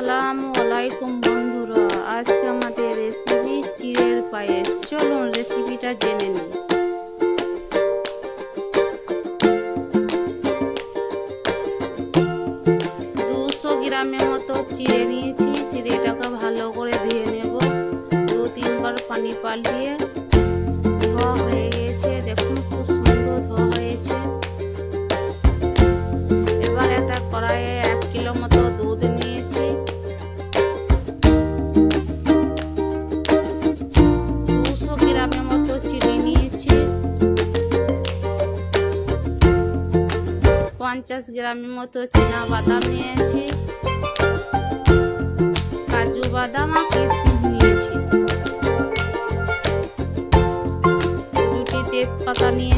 আসসালামু আলাইকুম বন্ধুরা, আজকে আমাদের রেসিপি চিড়ের পায়েস। চলুন রেসিপিটা জেনে নিই। 200 গ্রামের মতো চিড়ে নিয়েছি। চিড়েটাকে ভালো করে ধুয়ে নেব। 2-3 বার পানি পাল্টিয়ে ধোয়া হয়ে গেছে। দেখুন খুব সুন্দর ধোয়া হয়েছে। এবার একটা কড়াইয়ে 1 কিলো মতো দুধ নিয়েছি। 200 গ্রামের মতো চিনি নিয়েছি। 50 গ্রামের মতো চীনা বাদাম নিয়েছি। কাজু বাদাম আর কিশমিশ নিয়েছি। 2টি তেজপাতা নিয়ে